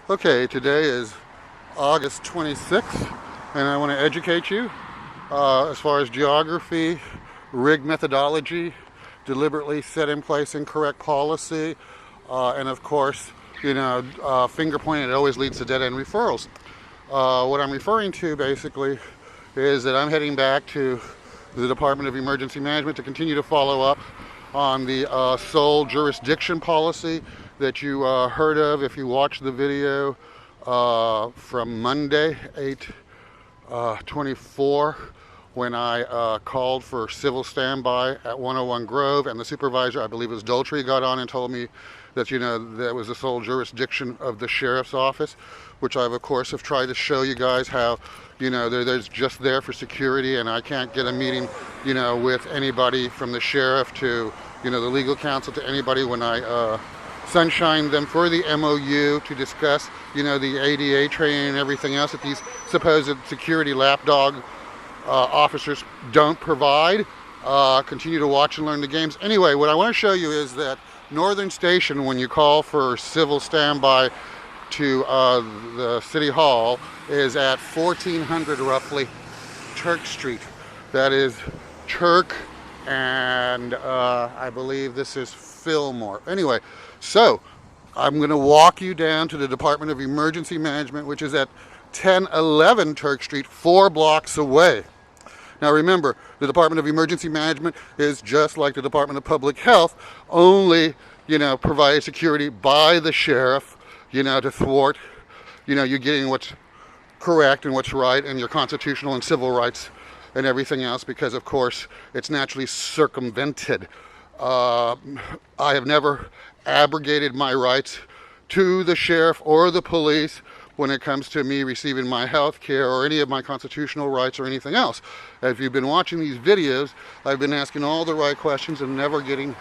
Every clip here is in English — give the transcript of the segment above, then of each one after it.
Okay, today is August 26th, and I want to educate you as far as geography, rig methodology, deliberately set in place incorrect policy, and of course, finger pointing, it always leads to dead-end referrals. What I'm referring to basically is that I'm heading back to the Department of Emergency Management to continue to follow up on the sole jurisdiction policy that you heard of if you watched the video from Monday, 8/24, when I called for civil standby at 101 Grove, and the supervisor, I believe it was Doltry, got on and told me that that was the sole jurisdiction of the sheriff's office, which I've of course have tried to show you guys how there's just there for security, and I can't get a meeting with anybody from the sheriff to the legal counsel to anybody when I sunshine them for the MOU to discuss the ADA training and everything else that these supposed security lapdog officers don't provide. Continue to watch and learn the games. Anyway, what I want to show you is that Northern Station, when you call for civil standby to the City Hall, is at 1400 roughly Turk Street. That is Turk, and I believe this is Fillmore. Anyway, so I'm going to walk you down to the Department of Emergency Management, which is at 1011 Turk Street, 4 blocks away. Now remember, the Department of Emergency Management is just like the Department of Public Health, only, provided security by the sheriff, to thwart, you getting what's correct and what's right and your constitutional and civil rights and everything else, because of course it's naturally circumvented. I have never abrogated my rights to the sheriff or the police when it comes to me receiving my health care or any of my constitutional rights or anything else. If you've been watching these videos, I've been asking all the right questions and never getting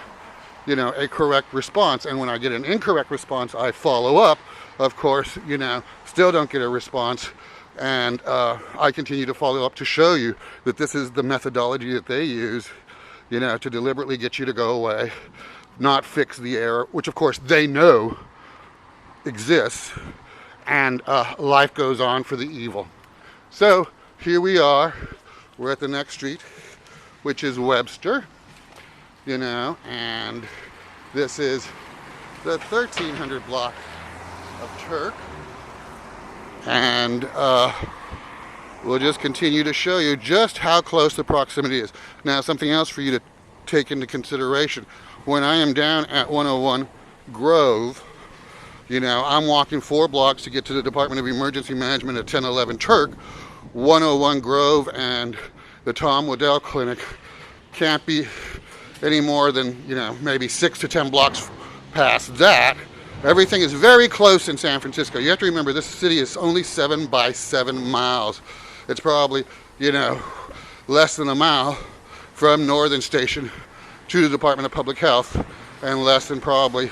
a correct response. And when I get an incorrect response, I follow up. Of course, still don't get a response. And I continue to follow up to show you that this is the methodology that they use, to deliberately get you to go away, not fix the error, which of course they know exists, and life goes on for the evil. So here we are. We're at the next street, which is Webster, and this is the 1300 block of Turk. And we'll just continue to show you just how close the proximity is. Now, something else for you to take into consideration. When I am down at 101 Grove, I'm walking 4 blocks to get to the Department of Emergency Management at 1011 Turk. 101 Grove and the Tom Waddell Clinic can't be any more than, maybe 6 to 10 blocks past that. Everything is very close in San Francisco. You have to remember, this city is only 7 by 7 miles. It's probably, less than a mile from Northern Station to the Department of Public Health, and less than probably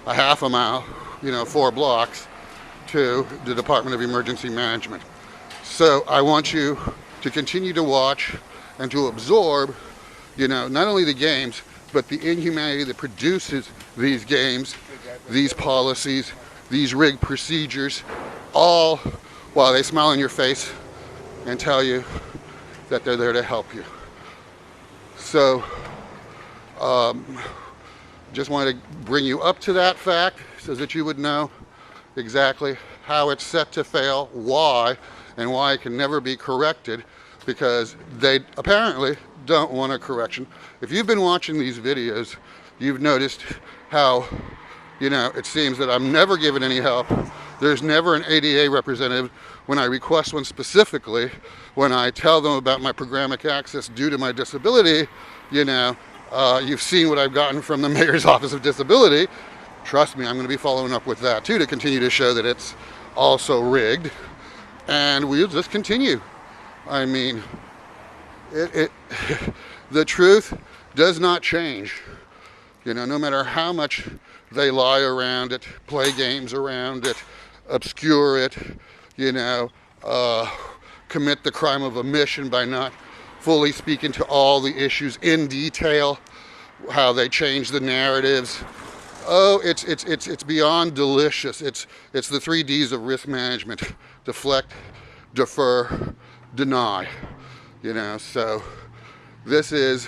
a half a mile, 4 blocks to the Department of Emergency Management. So I want you to continue to watch and to absorb, not only the games, but the inhumanity that produces these games, these policies, these rigged procedures, all while they smile in your face and tell you that they're there to help you. So, just wanted to bring you up to that fact so that you would know exactly how it's set to fail, why, and why it can never be corrected, because they apparently don't want a correction. If you've been watching these videos, you've noticed how, it seems that I'm never given any help. There's never an ADA representative when I request one specifically. When I tell them about my programmatic access due to my disability, you've seen what I've gotten from the Mayor's Office of Disability. Trust me, I'm going to be following up with that too, to continue to show that it's also rigged. And we'll just continue. I mean, the truth does not change. No matter how much they lie around it, play games around it, obscure it, commit the crime of omission by not fully speaking to all the issues in detail, how they change the narratives, Oh, it's beyond delicious. It's the 3 Ds of risk management: deflect, defer, deny. You know, so this is,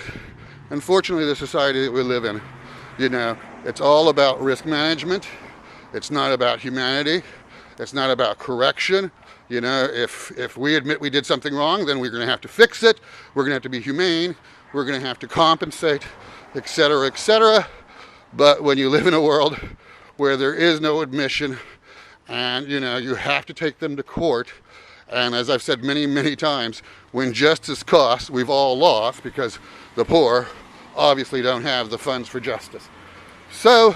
unfortunately, the society that we live in. You know, it's all about risk management. It's not about humanity. It's not about correction. You know, if we admit we did something wrong, then we're going to have to fix it. We're going to have to be humane. We're going to have to compensate, etc., etc. But when you live in a world where there is no admission, and you know, you have to take them to court, and as I've said many, many times, when justice costs, we've all lost, because the poor obviously don't have the funds for justice. So,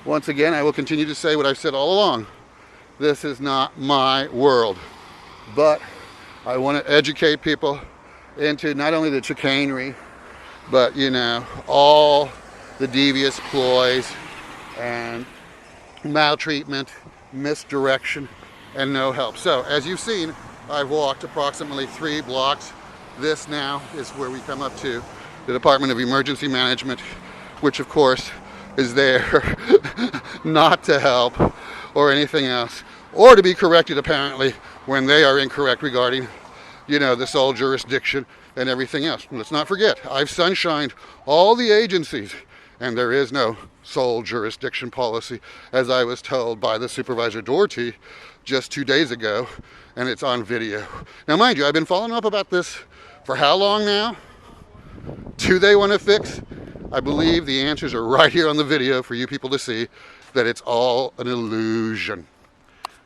once again, I will continue to say what I've said all along. This is not my world. But I want to educate people into not only the chicanery, but, you know, all the devious ploys and maltreatment, misdirection, and no help. So, as you've seen, I've walked approximately 3 blocks. This now is where we come up to the Department of Emergency Management, which of course is there not to help or anything else, or to be corrected apparently when they are incorrect regarding, you know, the sole jurisdiction and everything else. Let's not forget, I've sunshined all the agencies, and there is no sole jurisdiction policy, as I was told by the Supervisor Doherty just 2 days ago, and it's on video. Now mind you, I've been following up about this for how long now? Do they want to fix? I believe the answers are right here on the video for you people to see that it's all an illusion.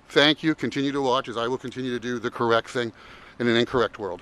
Thank you. Continue to watch as I will continue to do the correct thing in an incorrect world.